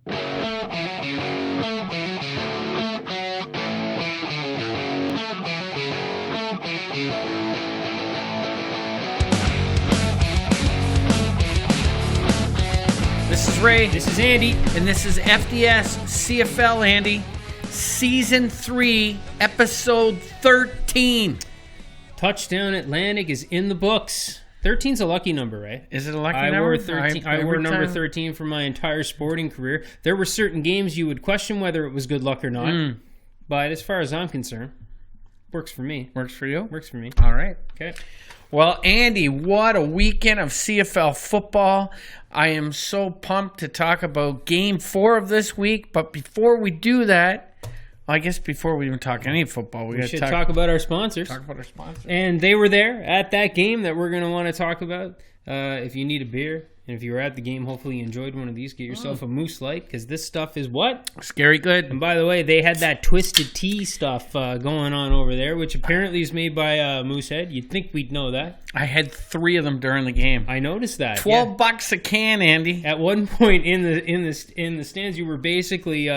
This is Ray. This is Andy. And this is FDS CFL, Andy. Season 3, Episode 13. Touchdown Atlantic is in the books. 13's a lucky number, right? Is it a lucky number? I wore number 13 for my entire sporting career. There were certain games you would question whether it was good luck or not. But as far as I'm concerned, works for me. Works for you? Works for me. All right. Okay. Well, Andy, what a weekend of CFL football. I am so pumped to talk about Game 4 of this week. But before we do that, I guess before we even talk any football, we should talk about our sponsors. Talk about our sponsors. And they were there at that game that we're going to want to talk about. If you need a beer, and if you were at the game, hopefully you enjoyed one of these. Get yourself a Moose Light, because this stuff is what? Scary good. And by the way, they had that Twisted Tea stuff going on over there, which apparently is made by Moosehead. You'd think we'd know that. I had 3 of them during the game. I noticed that. $12 a can, Andy. At one point in the stands, you were basically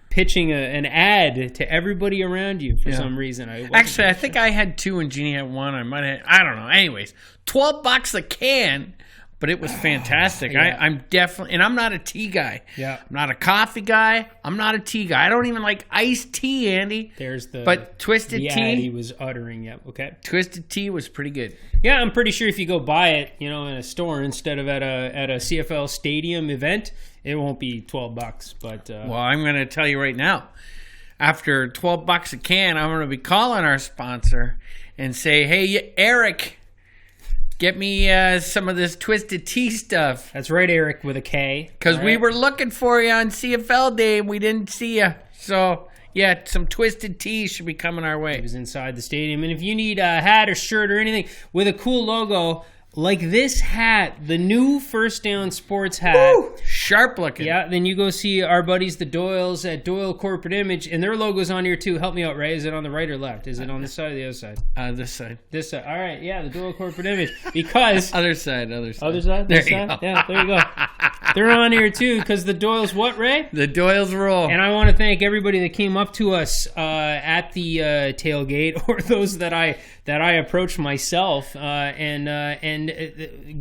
pitching an ad to everybody around you for some reason. Actually, I think I had 2 and Jeannie had 1. I don't know. Anyways, $12 a can, but it was fantastic. Yeah. I'm definitely, and I'm not a tea guy. Yeah. I'm not a coffee guy. I'm not a tea guy. I don't even like iced tea, Andy. But Twisted Tea. Ad he was uttering. Yep. Okay. Twisted Tea was pretty good. Yeah, I'm pretty sure if you go buy it, in a store instead of at a CFL stadium event, it won't be $12. But well, I'm going to tell you right now, after $12 a can, I'm going to be calling our sponsor and say, "Hey, Eric, get me some of this Twisted Tea stuff." That's right, Eric with a K. Because we were looking for you on CFL Day and we didn't see you. So, yeah, some Twisted Tea should be coming our way. It was inside the stadium. And if you need a hat or shirt or anything with a cool logo, like this hat, the new First Down Sports hat. Woo! Sharp looking. Yeah, then you go see our buddies, the Doyles at Doyle Corporate Image, and their logo's on here too. Help me out, Ray. Is it on the right or left? Is it on this side or the other side? This side. This side. All right, yeah, the Doyle Corporate Image. Because... Other side. Other side? There This you side? go. Yeah, there you go. They're on here too, because the Doyles what, Ray? The Doyles roll. And I want to thank everybody that came up to us at the tailgate, or those that I approached myself, and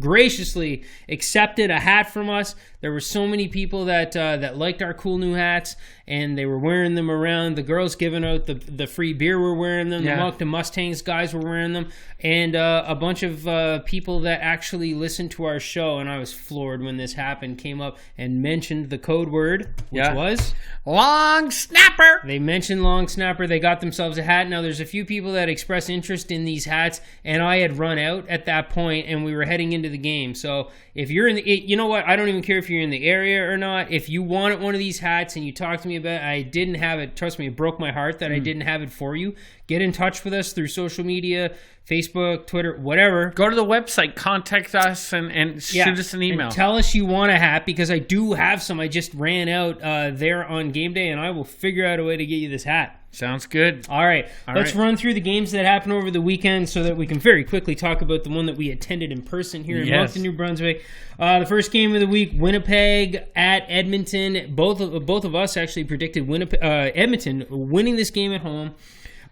graciously accepted a hat from us. There were so many people that liked our cool new hats, and they were wearing them around. The girls giving out the free beer were wearing them. Yeah. The Mustangs guys were wearing them, and a bunch of people that actually listened to our show, and I was floored when this happened, came up and mentioned the code word, which was Long Snapper. They mentioned Long Snapper. They got themselves a hat. Now, there's a few people that expressed interest in these hats, and I had run out at that point, and we were heading into the game. So if you're in you know what? I don't even care if you're in the area or not. If you wanted one of these hats and you talked to me about it, I didn't have it. Trust me, it broke my heart that I didn't have it for you. Get in touch with us through social media, Facebook, Twitter, whatever. Go to the website, contact us, and shoot us an email. And tell us you want a hat, because I do have some. I just ran out there on game day, and I will figure out a way to get you this hat. Sounds good. All right. Let's run through the games that happened over the weekend so that we can very quickly talk about the one that we attended in person here in Moncton, New Brunswick. The first game of the week, Winnipeg at Edmonton. Both of us actually predicted Edmonton winning this game at home.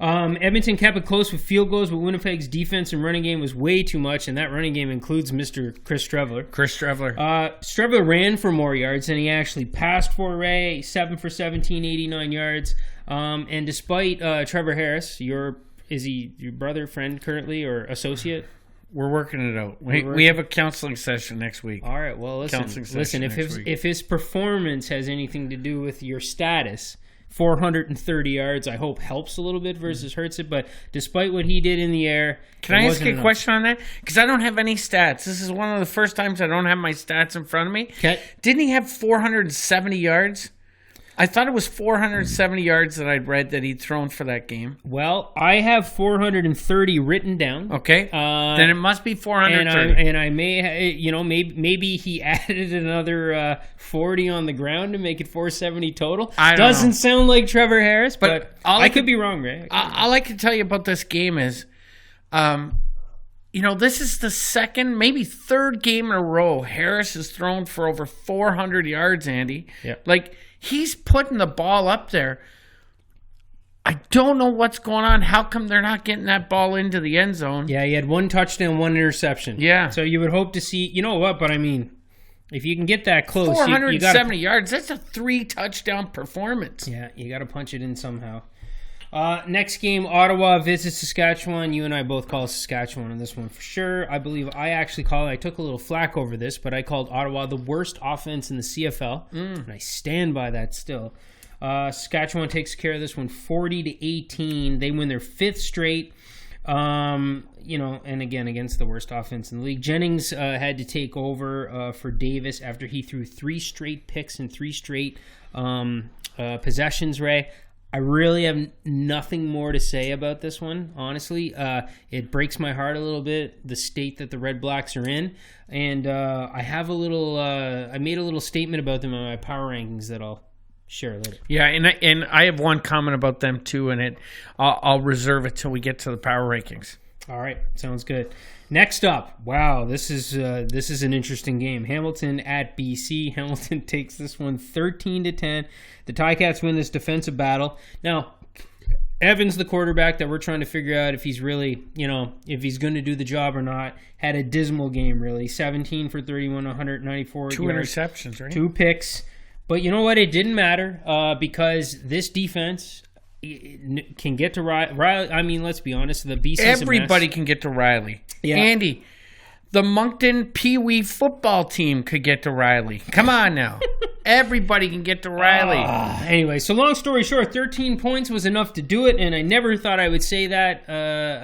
Edmonton kept it close with field goals, but Winnipeg's defense and running game was way too much, and that running game includes Mr. Chris Streveler. Streveler ran for more yards, and he actually passed for Ray, 7 for 17, 89 yards. And despite Trevor Harris, is he your brother, friend currently, or associate? We're working it out. We have a counseling session next week. All right, well, listen. If his performance has anything to do with your status, 430 yards, I hope, helps a little bit versus hurts it. But despite what he did in the air... Can I ask you a question on that? Because I don't have any stats. This is one of the first times I don't have my stats in front of me. Okay. Didn't he have 470 yards? I thought it was 470 yards that I'd read that he'd thrown for that game. Well, I have 430 written down. Okay. Then it must be 430. And I may, maybe he added another 40 on the ground to make it 470 total. Doesn't sound like Trevor Harris, but I could be wrong, Ray. All I can tell you about this game is this is the second, maybe third game in a row Harris has thrown for over 400 yards, Andy. Yeah. Like, he's putting the ball up there. I don't know what's going on. How come they're not getting that ball into the end zone? Yeah, he had 1 touchdown, 1 interception. Yeah. So you would hope to see, you know what, but I mean, if you can get that close, 470 yards, that's a 3-touchdown performance. Yeah, you got to punch it in somehow. Next game, Ottawa visits Saskatchewan. You and I both call Saskatchewan on this one for sure. I believe I took a little flack over this, but I called Ottawa the worst offense in the CFL, and I stand by that still. Saskatchewan takes care of this one 40-18. They win their 5th straight, and again, against the worst offense in the league. Jennings had to take over for Davis after he threw 3 straight picks and 3 straight possessions, Ray. I really have nothing more to say about this one, honestly. It breaks my heart a little bit, the state that the Red Blacks are in. And I have I made a little statement about them in my power rankings that I'll share later. Yeah, and I have one comment about them too, and I'll reserve it till we get to the power rankings. All right, sounds good. Next up, wow, this is an interesting game. Hamilton at BC. Hamilton takes this one 13-10. The Ticats win this defensive battle. Now, Evans, the quarterback that we're trying to figure out if he's really, if he's going to do the job or not, had a dismal game, really. 17 for 31, 194 2 yards. interceptions, right? 2 picks. But you know what? It didn't matter because this defense can get to Riley. I mean, let's be honest. The BC's everybody can get to Riley. Yeah. Andy, the Moncton Pee Wee football team could get to Riley. Come on now. Everybody can get to Riley. Anyway, so long story short, 13 points was enough to do it, and I never thought I would say that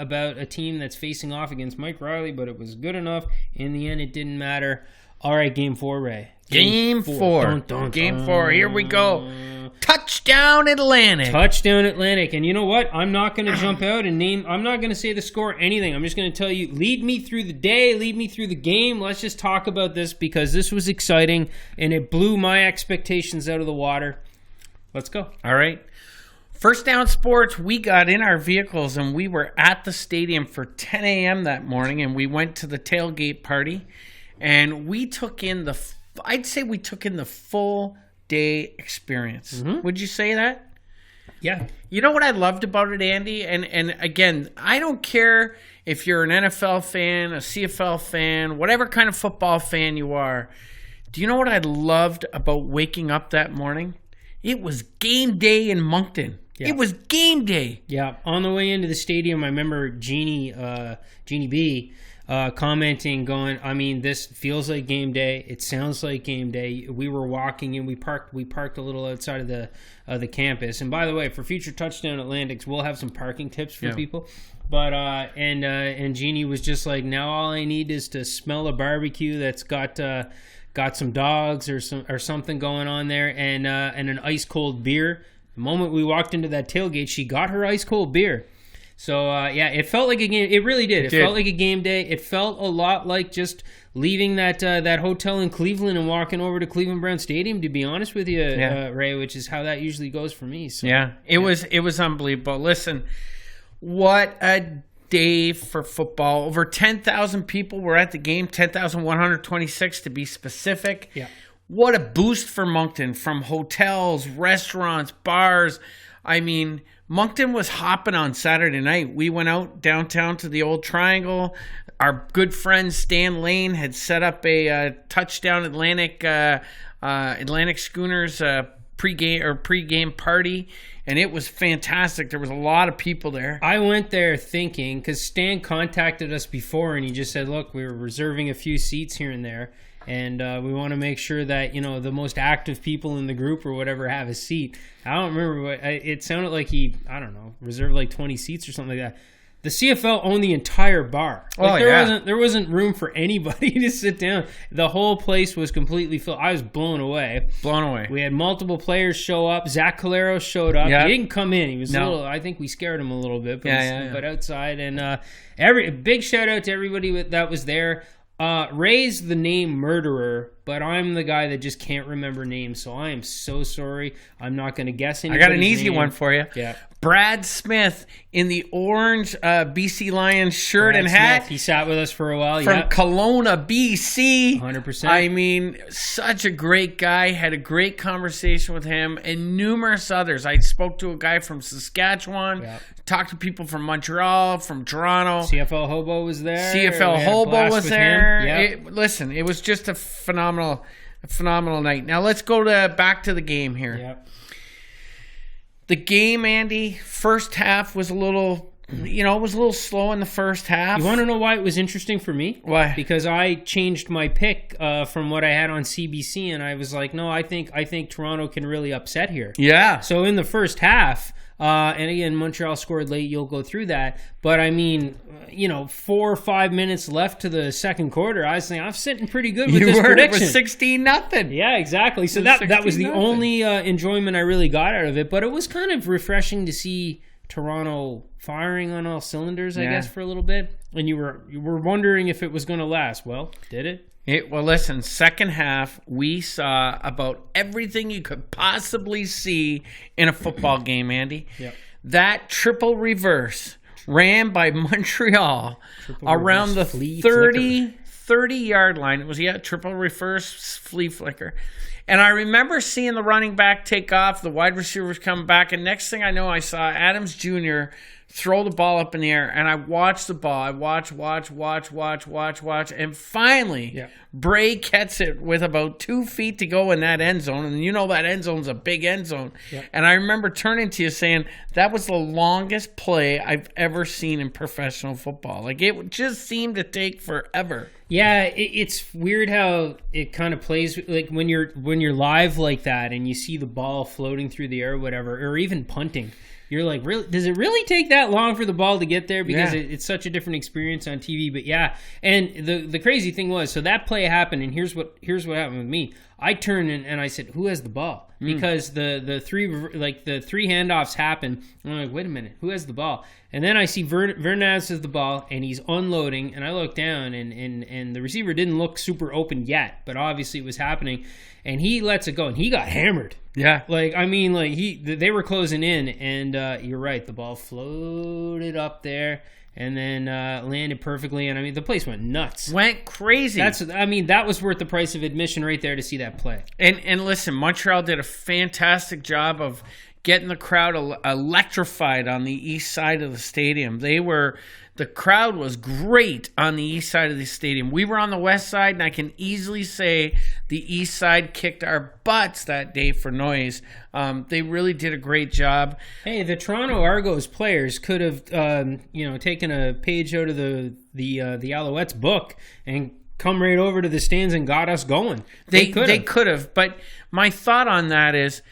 about a team that's facing off against Mike Riley, but it was good enough. In the end, it didn't matter. All right, Game 4, Ray. Game 4. Dun, dun, Game dun. 4. Here we go. Touchdown Atlantic. Touchdown Atlantic. And you know what? I'm not going to jump out and I'm not going to say the score or anything. I'm just going to tell you, lead me through the day, lead me through the game. Let's just talk about this because this was exciting and it blew my expectations out of the water. Let's go. All right. First Down Sports, we got in our vehicles and we were at the stadium for 10 a.m. that morning, and we went to the tailgate party, and we took in I'd say we took in the full day experience. Mm-hmm. Would you say that? Yeah. You know what I loved about it, Andy? And again, I don't care if you're an NFL fan, a CFL fan, whatever kind of football fan you are. Do you know what I loved about waking up that morning? It was game day in Moncton. Yeah. It was game day. Yeah. On the way into the stadium, I remember Jeannie B commenting, going, I mean, this feels like game day. It sounds like game day. We were walking in. We parked a little outside of the campus. And by the way, for future Touchdown Atlantics, we'll have some parking tips for people. But and Jeannie was just like, now all I need is to smell a barbecue that's got some dogs or something going on there, and an ice cold beer. The moment we walked into that tailgate, she got her ice cold beer. So, it felt like a game. It really did. It felt like a game day. It felt a lot like just leaving that hotel in Cleveland and walking over to Cleveland Brown Stadium, to be honest with you, Ray, which is how that usually goes for me. So, it was unbelievable. Listen, what a day for football. Over 10,000 people were at the game, 10,126 to be specific. Yeah. What a boost for Moncton, from hotels, restaurants, bars. I mean, Moncton was hopping on Saturday night. We went out downtown to the Old Triangle. Our good friend Stan Lane had set up a Touchdown Atlantic Schooners pregame party, and it was fantastic. There was a lot of people there. I went there thinking, because Stan contacted us before, and he just said, look, we were reserving a few seats here and there. And we want to make sure that, the most active people in the group or whatever have a seat. I don't remember it sounded like he, reserved like 20 seats or something like that. The CFL owned the entire bar. There wasn't room for anybody to sit down. The whole place was completely filled. I was blown away. We had multiple players show up. Zach Calero showed up. Yep. He didn't come in. He was a little, I think we scared him a little bit. But outside. And a big shout out to everybody that was there. Raise the name Murderer but I'm the guy that just can't remember names, so I am so sorry. I'm not going to guess anybody's I got an easy one for you. Yeah. Brad Smith in the orange BC Lions shirt Brad and hat. Smith, he sat with us for a while. From Kelowna, BC. 100%. I mean, such a great guy. Had a great conversation with him and numerous others. I spoke to a guy from Saskatchewan. Talked to people from Montreal, from Toronto. CFL Hobo was there. CFL Hobo was there. Yep. Listen, it was just a phenomenal night. Now let's go back to the game here. Yep. The game, Andy, first half was a little, it was a little slow in the first half. You want to know why it was interesting for me? Why? Because I changed my pick from what I had on CBC, and I was like, no, I think Toronto can really upset here. Yeah. So in the first half, and again, Montreal scored late. You'll go through that. But, 4 or 5 minutes left to the second quarter. I was thinking, I'm sitting pretty good with this prediction. It was 16-0. Yeah, exactly. So that was the only enjoyment I really got out of it. But it was kind of refreshing to see Toronto firing on all cylinders, I guess, for a little bit. And you were wondering if it was going to last. Well, did it? Well, listen, second half, we saw about everything you could possibly see in a football game, Andy. Yep. That triple reverse ran by Montreal around the 30-yard line. It was, triple reverse flea flicker. And I remember seeing the running back take off, the wide receivers come back, and next thing I know, I saw Adams Jr. throw the ball up in the air, and I watched the ball. I watch, and finally, Bray gets it with about 2 feet to go in that end zone, and that end zone's a big end zone. Yep. And I remember turning to you saying, that was the longest play I've ever seen in professional football. Like, it just seemed to take forever. Yeah, it's weird how it kind of plays, like when you're live like that and you see the ball floating through the air or whatever, or even punting. You're like, really? Does it really take that long for the ball to get there? Because it's such a different experience on TV. But and the crazy thing was, so that play happened, and here's what happened with me. I turned and I said, "Who has the ball?" Because the three handoffs happen. And I'm like, "Wait a minute, who has the ball?" And then I see Vernaz has the ball, and he's unloading. And I look down, and the receiver didn't look super open yet, but obviously it was happening. And he lets it go, and he got hammered. Yeah. They were closing in, and you're right. The ball floated up there and then landed perfectly. And, the place went nuts. Went crazy. That was worth the price of admission right there to see that play. And listen, Montreal did a fantastic job of getting the crowd electrified on the east side of the stadium. The crowd was great on the east side of the stadium. We were on the west side, and I can easily say the east side kicked our butts that day for noise. They really did a great job. Hey, the Toronto Argos players could have, taken a page out of the Alouettes book and come right over to the stands and got us going. They could have, but my thought on that is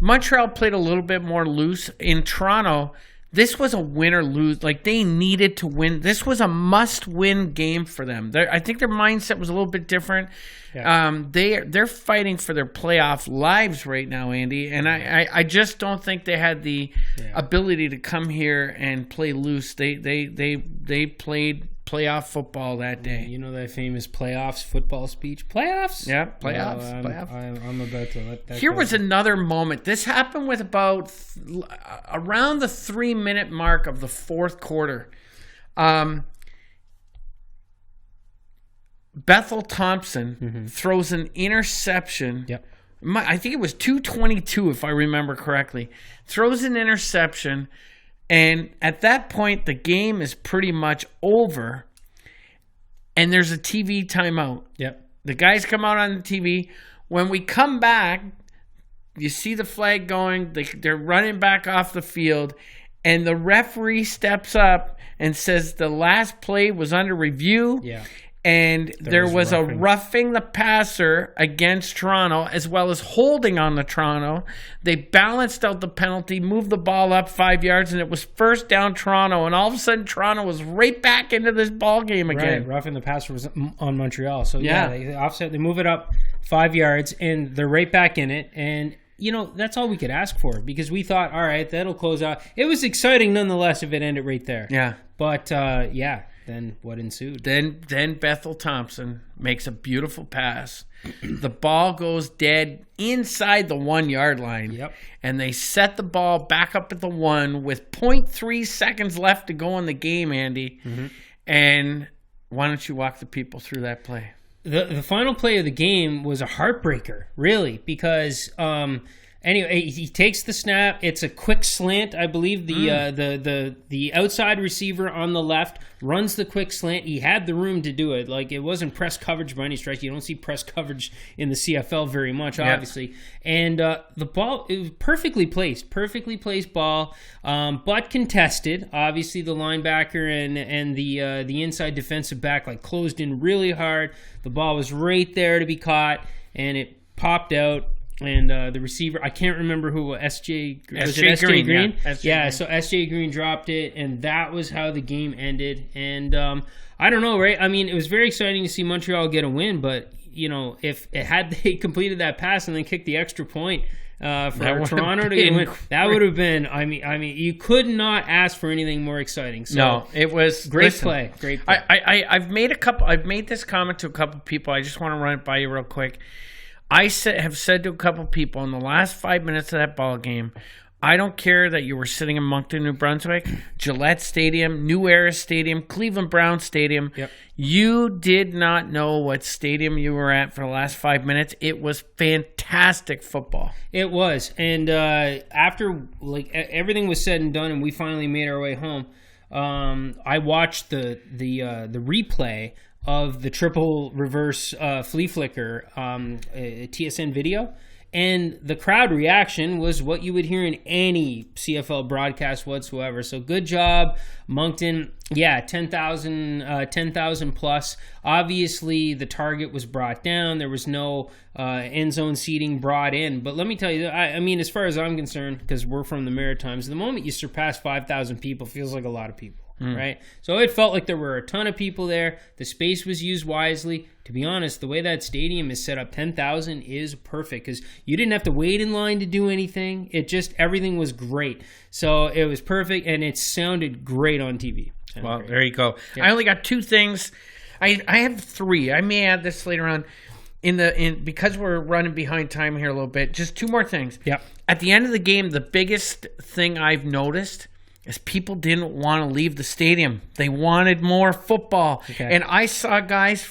Montreal played a little bit more loose. In Toronto, this was a win or lose. Like, they needed to win. This was a must-win game for them. I think their mindset was a little bit different. Yeah. They're fighting for their playoff lives right now, Andy. And I just don't think they had the ability to come here and play loose. They played playoff football that day. You know that famous playoffs football speech? Playoffs? Yeah, playoffs. I'm about to let that Here go. was another moment. This happened with about around the 3-minute mark of the fourth quarter. Bethel Thompson throws an interception. Yep. I think it was 2:22, if I remember correctly. Throws an interception. And at that point, the game is pretty much over, and there's a TV timeout. Yep. The guys come out on the TV. When we come back, you see the flag going. They're running back off the field, and the referee steps up and says the last play was under review. Yeah. And there was a roughing the passer against Toronto, as well as holding on the Toronto. They balanced out the penalty, moved the ball up 5 yards, and it was first down Toronto. And all of a sudden, Toronto was right back into this ball game again. Right, roughing the passer was on Montreal. So they offset. They move it up 5 yards, and they're right back in it. And that's all we could ask for, because we thought, all right, that'll close out. It was exciting nonetheless if it ended right there. Yeah. But then what ensued? Then Bethel Thompson makes a beautiful pass. The ball goes dead inside the 1 yard line. Yep. And they set the ball back up at the 1 with 0.3 seconds left to go in the game, Andy. Mm-hmm. And why don't you walk the people through that play? The final play of the game was a heartbreaker, really, because anyway, he takes the snap. It's a quick slant, I believe. The outside receiver on the left runs the quick slant. He had the room to do it. Like, it wasn't press coverage by any stretch. You don't see press coverage in the CFL very much, obviously. Yeah. And the ball, it was perfectly placed ball, but contested. Obviously, the linebacker and the inside defensive back like closed in really hard. The ball was right there to be caught, and it popped out. And the receiver, I can't remember who, SJ Green? Yeah, so SJ Green dropped it, and that was how the game ended. And I don't know, right? I mean, it was very exciting to see Montreal get a win, but, you know, if it had they completed that pass and then kicked the extra point for Toronto to get a win, that would have been, I mean, you could not ask for anything more exciting. So, no, it was great play. I've made this comment to a couple people. I just want to run it by you real quick. I have said to a couple people in the last 5 minutes of that ball game, I don't care that you were sitting in Moncton, New Brunswick, Gillette Stadium, New Era Stadium, Cleveland Browns Stadium. Yep. You did not know what stadium you were at for the last 5 minutes. It was fantastic football. It was. And after everything was said and done and we finally made our way home, I watched the replay of the triple reverse flea flicker TSN video, and the crowd reaction was what you would hear in any CFL broadcast whatsoever. So good job, Moncton. Yeah, 10,000 plus. Obviously, the target was brought down. There was no end zone seating brought in. But let me tell you, I mean, as far as I'm concerned, because we're from the Maritimes, the moment you surpass 5,000 people feels like a lot of people. Right? So it felt like there were a ton of people there. The space was used wisely. To be honest, the way that stadium is set up, 10,000 is perfect because you didn't have to wait in line to do anything. Everything was great. So it was perfect, and it sounded great on TV. Well, there you go. Yeah. I only got two things. I have three. I may add this later on. Because we're running behind time here a little bit, just two more things. Yeah. At the end of the game, the biggest thing I've noticed is people didn't want to leave the stadium. They wanted more football. Okay. And I saw guys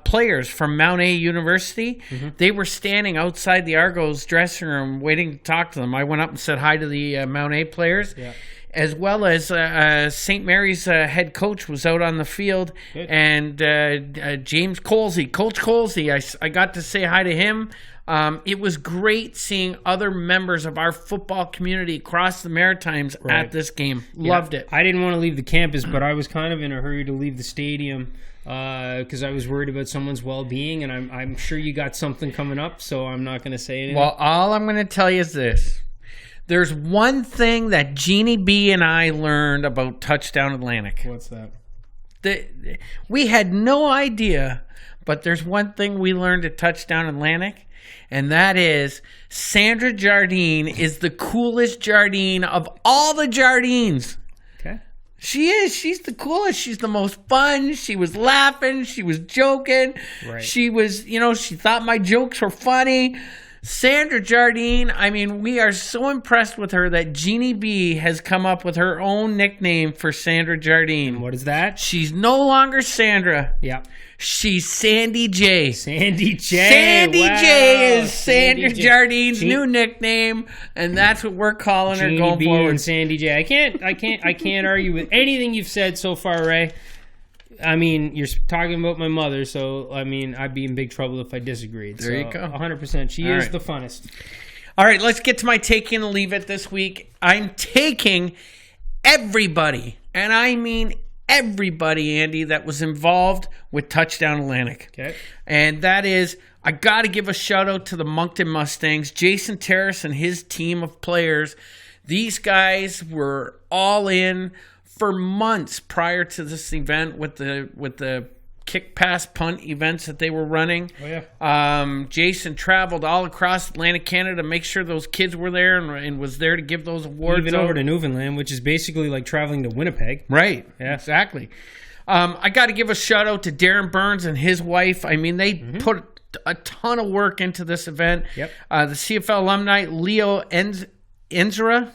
players from Mount A University. Mm-hmm. They were standing outside the Argos dressing room waiting to talk to them. I went up and said hi to the Mount A players. Yeah. As well as St. Mary's head coach was out on the field. Good. And James Colsey, Coach Colsey, I got to say hi to him. It was great seeing other members of our football community across the Maritimes at this game. Loved it. I didn't want to leave the campus, but I was kind of in a hurry to leave the stadium because I was worried about someone's well-being, and I'm sure you got something coming up, so I'm not going to say anything. Well, all I'm going to tell you is this. There's one thing that Jeannie B and I learned about Touchdown Atlantic. What's that? We had no idea, but there's one thing we learned at Touchdown Atlantic, and that is Sandra Jardine is the coolest Jardine of all the Jardines. Okay. She is. She's the coolest. She's the most fun. She was laughing. She was joking. Right. She was, she thought my jokes were funny. Sandra Jardine, I mean, we are so impressed with her that Jeannie B has come up with her own nickname for Sandra Jardine. And what is that? She's no longer Sandra. Yeah. She's Sandy J. Sandy J. Sandy wow. J is Sandra Jardine's new nickname, and that's what we're calling her going B forward. And Sandy J. I can't argue with anything you've said so far, Ray. I mean, you're talking about my mother, so, I mean, I'd be in big trouble if I disagreed. There you go. 100%. She is the funnest. All right, let's get to my take it and leave it this week. I'm taking everybody, and I mean everybody, Andy, that was involved with Touchdown Atlantic. Okay. And that is, I got to give a shout-out to the Moncton Mustangs, Jason Terrace and his team of players. These guys were all in for months prior to this event with the kick, pass, punt events that they were running. Oh, yeah. Jason traveled all across Atlantic Canada to make sure those kids were there and was there to give those awards. Even over to Newfoundland, which is basically like traveling to Winnipeg. Right. Yeah. Exactly. I got to give a shout out to Darren Burns and his wife. I mean, they put a ton of work into this event. Yep. The CFL alumni, Leo Enzra.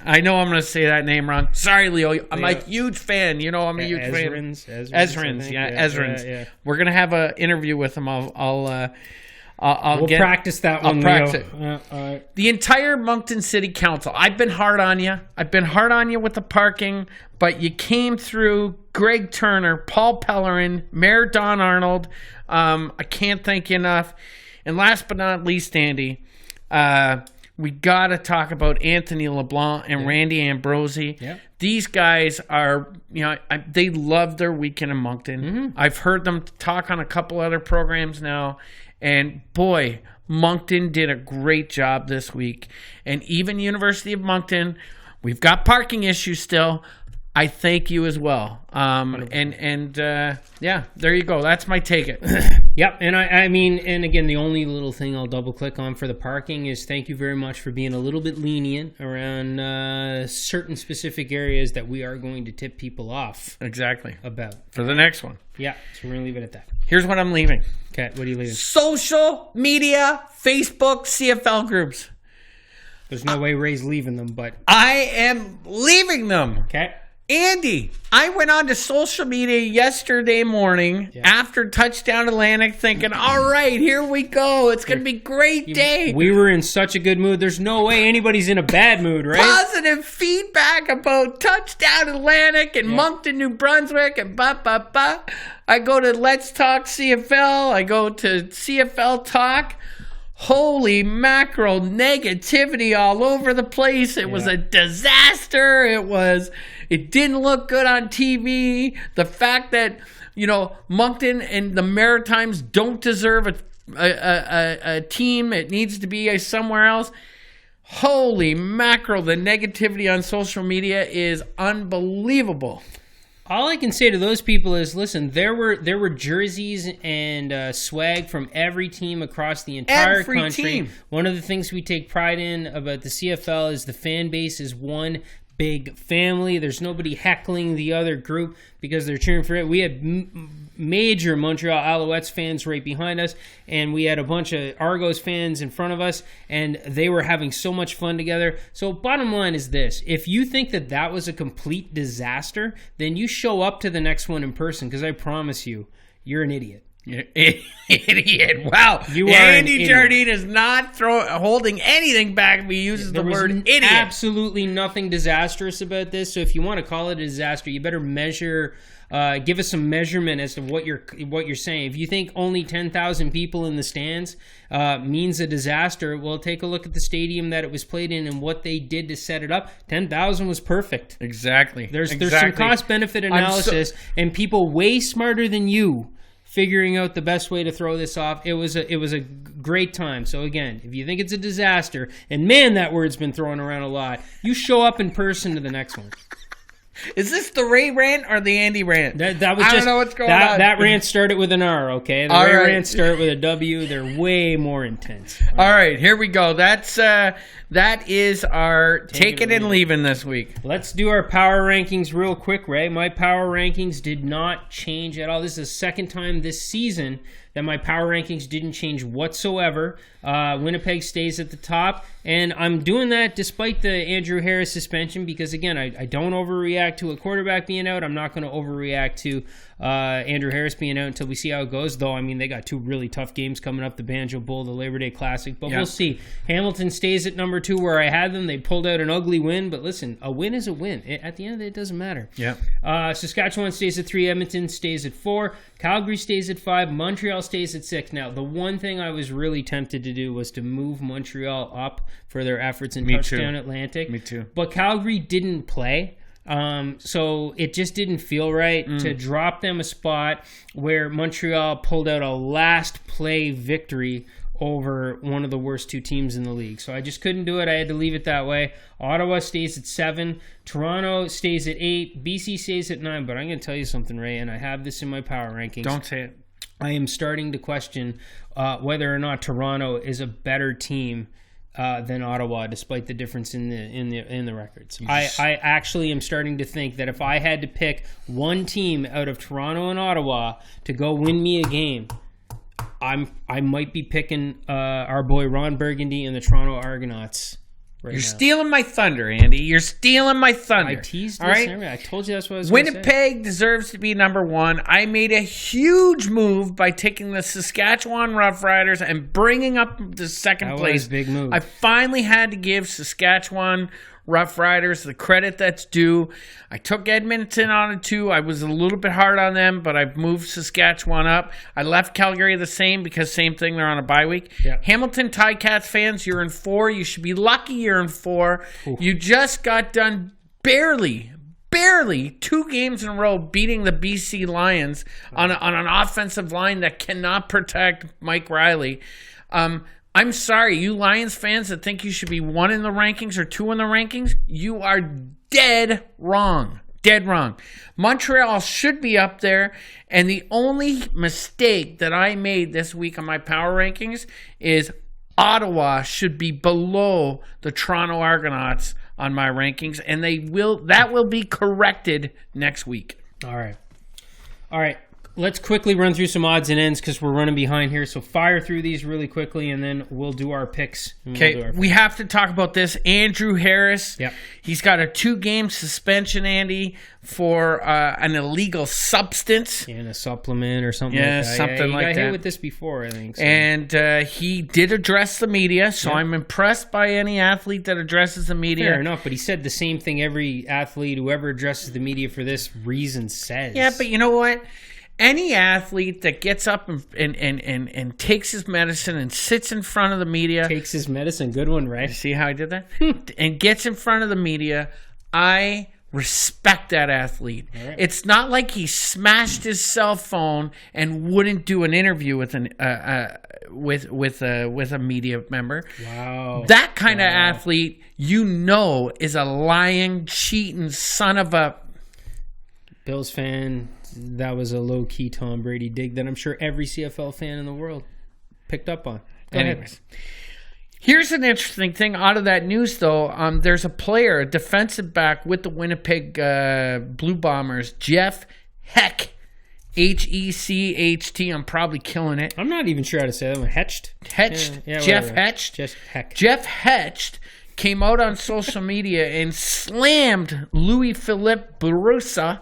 I know I'm going to say that name wrong. Sorry, Leo. I'm a huge fan. You know, I'm a huge fan. Ezrins. Yeah, Ezrins. Yeah. We're going to have an interview with him. We'll practice that one. I'll practice it. The entire Moncton City Council. I've been hard on you. I've been hard on you with the parking, but you came through. Greg Turner, Paul Pellerin, Mayor Don Arnold. I can't thank you enough. And last but not least, Andy, we got to talk about Anthony LeBlanc and Randy Ambrosi. Yeah. These guys are, they love their weekend in Moncton. I've heard them talk on a couple other programs now. And boy, Moncton did a great job this week. And even University of Moncton, we've got parking issues still. I thank you as well. Yeah, there you go. That's my take it. Yep. And I mean, and again, the only little thing I'll double click on for the parking is thank you very much for being a little bit lenient around certain specific areas that we are going to tip people off. Exactly. About. For the next one. Yeah. So we're going to leave it at that. Here's what I'm leaving. Okay. What are you leaving? Social media, Facebook, CFL groups. There's no way Ray's leaving them, but. I am leaving them. Okay. Andy, I went on to social media yesterday morning after Touchdown Atlantic thinking, all right, here we go. It's going to be a great day. We were in such a good mood. There's no way anybody's in a bad mood, right? Positive feedback about Touchdown Atlantic and Moncton, New Brunswick and ba-ba-ba. I go to Let's Talk CFL. I go to CFL Talk. Holy mackerel, negativity all over the place. It was a disaster. It didn't look good on TV. The fact that, Moncton and the Maritimes don't deserve a team. It needs to be somewhere else. Holy mackerel, the negativity on social media is unbelievable. All I can say to those people is, listen, there were jerseys and swag from every team across the entire country. Team. One of the things we take pride in about the CFL is the fan base is one big family. There's nobody heckling the other group because they're cheering for it. We had major Montreal Alouettes fans right behind us, and we had a bunch of Argos fans in front of us, and they were having so much fun together. So bottom line is this. If you think that was a complete disaster, then you show up to the next one in person, because I promise you, you're an idiot. Idiot. Wow. Andy Jardine is not holding anything back if he uses the word idiot. Absolutely nothing disastrous about this. So if you want to call it a disaster, you better measure, give us some measurement as to what you're saying. If you think only 10,000 people in the stands means a disaster, well, take a look at the stadium that it was played in and what they did to set it up. 10,000 was perfect. Exactly. There's some cost-benefit analysis, and people way smarter than you figuring out the best way to throw this off. It was a great time. So again, if you think it's a disaster, and man, that word's been thrown around a lot, you show up in person to the next one. Is this the Ray rant or the Andy rant? That was I don't know what's going on. That rant started with an R, okay? The Ray rant started with a W. They're way more intense. All right, here we go. That is our take it and leaving this week. Let's do our power rankings real quick, Ray. My power rankings did not change at all. This is the second time this season that my power rankings didn't change whatsoever. Winnipeg stays at the top, and I'm doing that despite the Andrew Harris suspension because, again, I don't overreact to a quarterback being out. I'm not going to overreact to Andrew Harris being out until we see how it goes, though, I mean, they got two really tough games coming up, the Banjo Bowl, the Labor Day Classic, but we'll see. Hamilton stays at number 2 where I had them. They pulled out an ugly win, but listen, a win is a win. At the end of the day, it doesn't matter. Yeah. Saskatchewan stays at 3, Edmonton stays at 4, Calgary stays at 5, Montreal stays at 6. Now, the one thing I was really tempted to do was to move Montreal up for their efforts in Touchdown Atlantic. Me too. But Calgary didn't play. So it just didn't feel right to drop them a spot where Montreal pulled out a last play victory over one of the worst two teams in the league. So I just couldn't do it. I had to leave it that way. Ottawa stays at 7. Toronto stays at 8. BC stays at 9. But I'm going to tell you something, Ray, and I have this in my power rankings. Don't say it. I am starting to question whether or not Toronto is a better team than Ottawa, despite the difference in the records. I actually am starting to think that if I had to pick one team out of Toronto and Ottawa to go win me a game, I might be picking our boy Ron Burgundy and the Toronto Argonauts. You're stealing my thunder, Andy. You're stealing my thunder. I teased all this. Right? I told you that's what I was going to say. Winnipeg deserves to be number one. I made a huge move by taking the Saskatchewan Roughriders and bringing up the second place. That was a big move. I finally had to give Saskatchewan Roughriders the credit that's due. I took Edmonton on it too. I was a little bit hard on them, but I've moved Saskatchewan up. I left Calgary the same because same thing, they're on a bye week. Yeah. Hamilton Ticats fans, you're in 4. You should be lucky you're in 4. Ooh. You just got done barely 2 games in a row beating the BC Lions on an offensive line that cannot protect Mike Riley. I'm sorry, you Lions fans that think you should be 1 in the rankings or 2 in the rankings, you are dead wrong. Dead wrong. Montreal should be up there, and the only mistake that I made this week on my power rankings is Ottawa should be below the Toronto Argonauts on my rankings, and that will be corrected next week. All right. Let's quickly run through some odds and ends because we're running behind here. So fire through these really quickly, and then we'll do our picks. Okay, we have to talk about this. Andrew Harris, yep. He's got a 2-game suspension, Andy, for an illegal substance. And a supplement or something like that. Something like that. He got hit with this before, I think. So. And he did address the media, so I'm impressed by any athlete that addresses the media. Fair enough, but he said the same thing every athlete who ever addresses the media for this reason says. Yeah, but you know what? Any athlete that gets up and takes his medicine and sits in front of the media. Takes his medicine. Good one, right? You see how I did that? And gets in front of the media. I respect that athlete. Right. It's not like he smashed his cell phone and wouldn't do an interview with a media member. Wow. That kind of athlete, is a lying, cheating son of a... Bills fan... That was a low-key Tom Brady dig that I'm sure every CFL fan in the world picked up on. Anyways, here's an interesting thing out of that news, though. There's a player, a defensive back with the Winnipeg Blue Bombers, Jeff Hecht, Hecht. I'm probably killing it. I'm not even sure how to say that one. Hecht? Hecht. Yeah, Jeff Hecht. Jeff Hecht came out on social media and slammed Louis-Philippe Bourassa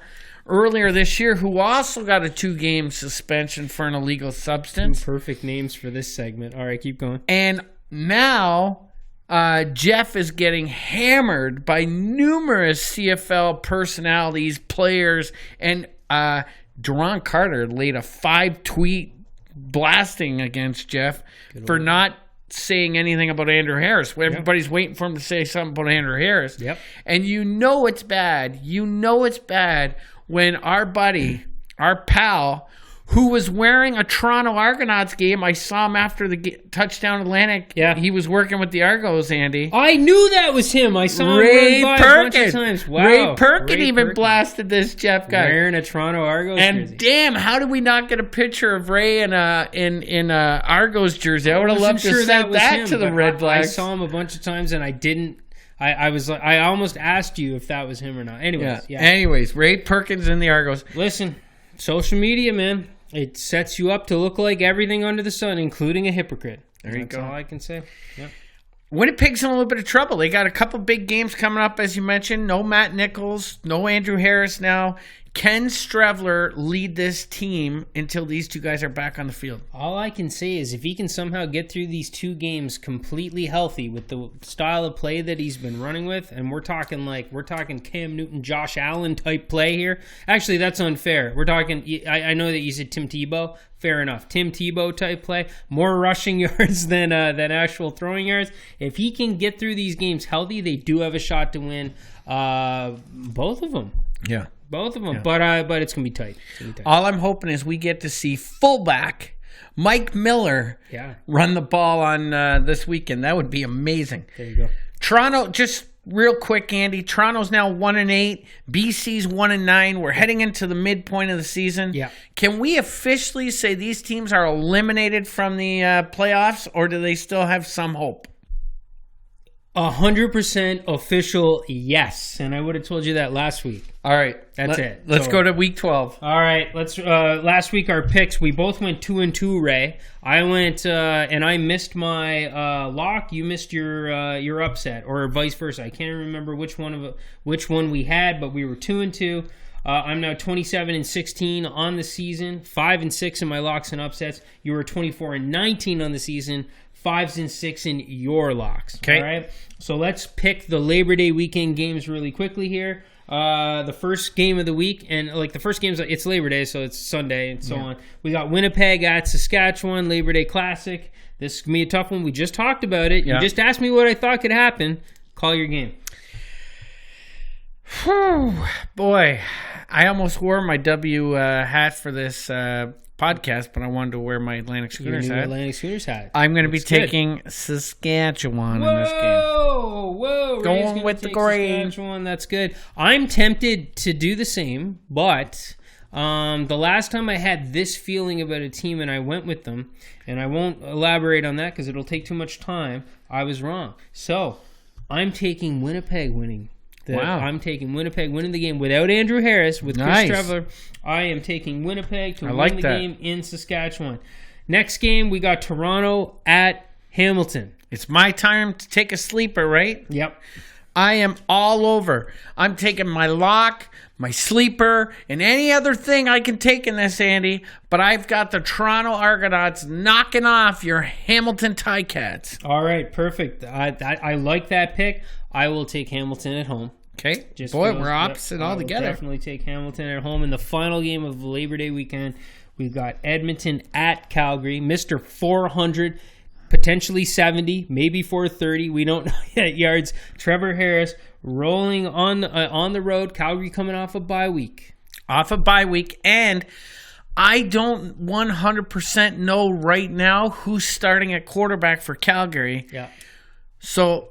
earlier this year, who also got a 2-game suspension for an illegal substance. 2 perfect names for this segment. All right, keep going. And now Jeff is getting hammered by numerous CFL personalities, players, and Duron Carter laid a 5-tweet blasting against Jeff for not saying anything about Andrew Harris. Everybody's waiting for him to say something about Andrew Harris. Yep. And it's bad. It's bad when our buddy, our pal, who was wearing a Toronto Argonauts game, I saw him after the touchdown Atlantic. Yeah. He was working with the Argos, Andy. I knew that was him. I saw him run by a bunch of times. Wow. Ray Perkin blasted this Jeff guy. Wearing a Toronto Argos jersey. And damn, how did we not get a picture of Ray in Argos jersey? I would have loved to send that to the Red Blacks. I saw him a bunch of times and I didn't. I was like, I almost asked you if that was him or not. Anyways, Ray Perkins in the Argos. Listen, social media, man, it sets you up to look like everything under the sun, including a hypocrite. That's all I can say. Yep. Winnipeg's in a little bit of trouble. They got a couple big games coming up, as you mentioned. No Matt Nichols, no Andrew Harris now. Can Strevler lead this team until these 2 guys are back on the field? All I can say is if he can somehow get through these 2 games completely healthy with the style of play that he's been running with, and we're talking Cam Newton, Josh Allen type play here. Actually, that's unfair. We're talking, I know that you said Tim Tebow. Fair enough. Tim Tebow type play. More rushing yards than actual throwing yards. If he can get through these games healthy, they do have a shot to win both of them. Yeah. Both of them, yeah. But it's going to be tight. All I'm hoping is we get to see fullback Mike Miller run the ball on this weekend. That would be amazing. There you go. Toronto, just real quick, Andy. Toronto's now 1-8. BC's 1-9. We're heading into the midpoint of the season. Yeah. Can we officially say these teams are eliminated from the playoffs, or do they still have some hope? 100% official yes. And I would have told you that last week. All right. That's it. Let's go to week 12. All right. Last week, our picks, we both went 2-2, Ray. I went, and I missed my lock. You missed your upset, or vice versa. I can't remember which one we had, but we were 2-2. I'm now 27-16 on the season, 5-6 in my locks and upsets. You were 24-19 on the season, 5-6 in your locks. Okay. All right. So let's pick the Labor Day weekend games really quickly here. The first game of the week, and like the first game's it's Labor Day, so it's Sunday and so on. We got Winnipeg at Saskatchewan, Labor Day Classic. This is gonna be a tough one. We just talked about it. Yeah. You just asked me what I thought could happen. Call your game. Whew, boy, I almost wore my W hat for this podcast, but I wanted to wear my Atlantic Schooners hat. Atlantic Schooners hat. I'm going to be taking Saskatchewan in this game. Whoa! Going with the green. Saskatchewan, that's good. I'm tempted to do the same, but the last time I had this feeling about a team and I went with them, and I won't elaborate on that because it'll take too much time, I was wrong. So I'm taking Winnipeg winning. Wow. I'm taking Winnipeg winning the game without Andrew Harris, with Chris Trevor. I am taking Winnipeg to win the game in Saskatchewan. Next game, we got Toronto at Hamilton. It's my time to take a sleeper, right? Yep. I am all over. I'm taking my lock, my sleeper, and any other thing I can take in this, Andy. But I've got the Toronto Argonauts knocking off your Hamilton Ticats. All right, perfect. I like that pick. I will take Hamilton at home. Okay. We're opposite altogether. I'll definitely take Hamilton at home. In the final game of the Labor Day weekend, we've got Edmonton at Calgary. Mr. 400, potentially 70, maybe 430. We don't know yet yards. Trevor Harris rolling on the road. Calgary coming off a bye week. And I don't 100% know right now who's starting at quarterback for Calgary. Yeah. So,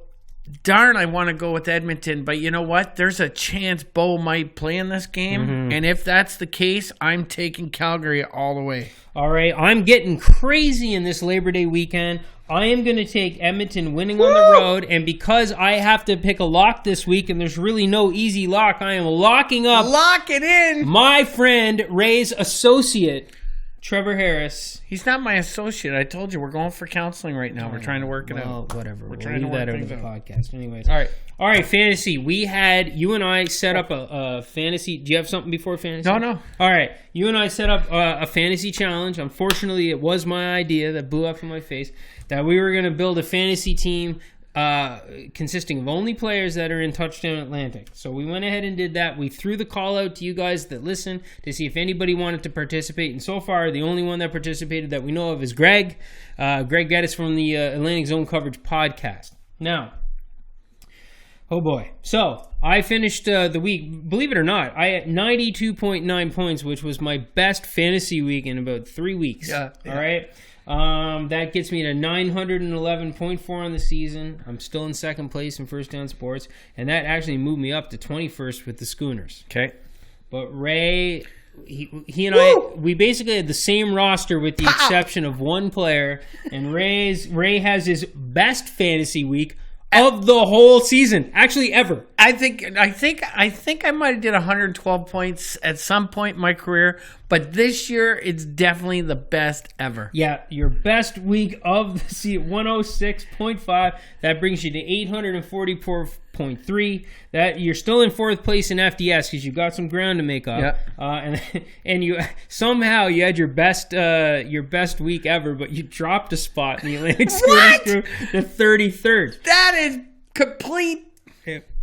darn, I want to go with Edmonton, but you know what? There's a chance Bo might play in this game, and if that's the case, I'm taking Calgary all the way. All right, I'm getting crazy in this Labor Day weekend. I am going to take Edmonton winning on the road, and because I have to pick a lock this week, and there's really no easy lock, I am locking up. Lock it in! My friend, Ray's associate, Trevor Harris. He's not my associate. I told you we're going for counseling right now. We're trying to work it out. Whatever. We're trying to work that things over the out. podcast. Anyways. All right, fantasy. You and I set up a fantasy. Do you have something before fantasy? No. All right. You and I set up a fantasy challenge. Unfortunately, it was my idea that blew up in my face that we were going to build a fantasy team consisting of only players that are in Touchdown Atlantic. So we went ahead and did that. We threw the call out to you guys that listen to see if anybody wanted to participate. And so far, the only one that participated that we know of is Greg. Greg Geddes from the Atlantic Zone Coverage podcast. Now, oh boy. So I finished the week, believe it or not, I had 92.9 points, which was my best fantasy week in about 3 weeks. Yeah. All right. That gets me to 911.4 on the season. I'm still in second place in First Down Sports, and that actually moved me up to 21st with the Schooners. Okay. But Ray, he and I, we basically had the same roster with the exception of one player, and Ray has his best fantasy week of the whole season, actually ever. I think I might have did 112 points at some point in my career, but this year it's definitely the best ever. Yeah, your best week of the season, 106.5. That brings you to 844.3. That you're still in fourth place in FDS because you got some ground to make up. Yeah. And you somehow you had your best week ever, but you dropped a spot in the Atlantic Schooners Crew to 33rd. That is complete.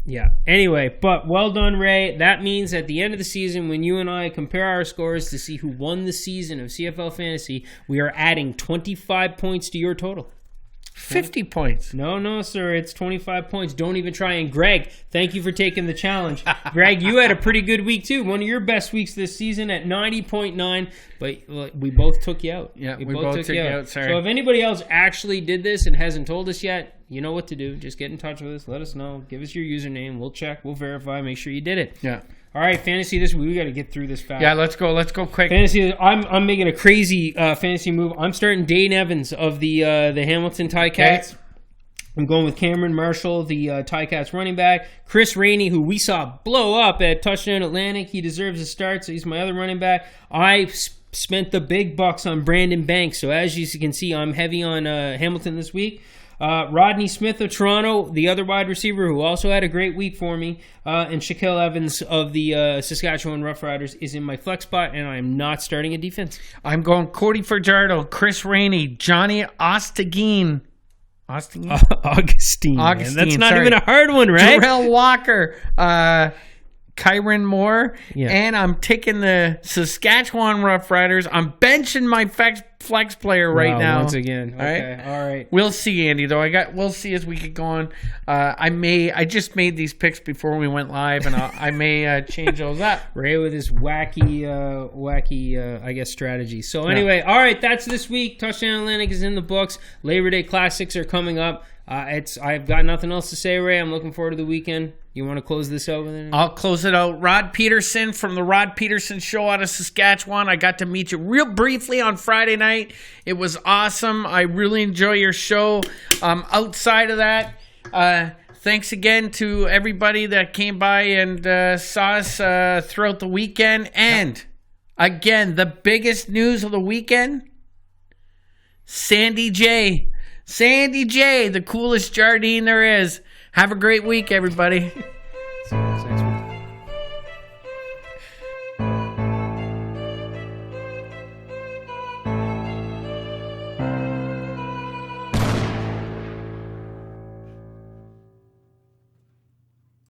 Yeah. Anyway, but well done, Ray. That means at the end of the season, when you and I compare our scores to see who won the season of CFL Fantasy, we are adding 25 points to your total. 50 points. No, sir. It's 25 points. Don't even try. And Greg, thank you for taking the challenge. Greg, you had a pretty good week, too. One of your best weeks this season at 90.9. But we both took you out. Yeah, we both took you out. Sorry. So if anybody else actually did this and hasn't told us yet, you know what to do. Just get in touch with us. Let us know. Give us your username. We'll check. We'll verify. Make sure you did it. Yeah. All right, fantasy this week. We got to get through this fast. Yeah, let's go quick. Fantasy. I'm making a crazy fantasy move. I'm starting Dane Evans of the Hamilton Ticats. I'm going with Cameron Marshall, the Ticats running back. Chris Rainey, who we saw blow up at Touchdown Atlantic. He deserves a start, so he's my other running back. I spent the big bucks on Brandon Banks, so as you can see, I'm heavy on Hamilton this week. Rodney Smith of Toronto, the other wide receiver who also had a great week for me, and Shaquille Evans of the Saskatchewan Roughriders is in my flex spot, and I am not starting a defense. I'm going Cody Fajardo, Chris Rainey, Johnny Ostagine. Augustine. That's not even a hard one, right? Terrell Walker, Kyron Moore, and I'm taking the Saskatchewan Roughriders. I'm benching my flex player right now. Once again. Okay. All right. We'll see, Andy, though. We'll see as we get going. I just made these picks before we went live, and I may change those up. Ray with his wacky, I guess, strategy. So anyway, all right, that's this week. Touchdown Atlantic is in the books. Labor Day Classics are coming up. I've got nothing else to say, Ray. I'm looking forward to the weekend. You want to close this out with anything? I'll close it out. Rod Peterson from the Rod Peterson Show out of Saskatchewan. I got to meet you real briefly on Friday night. It was awesome. I really enjoy your show. Outside of that, thanks again to everybody that came by and saw us throughout the weekend. And again, the biggest news of the weekend, Sandy J. Sandy J, the coolest Jardine there is. Have a great week, everybody.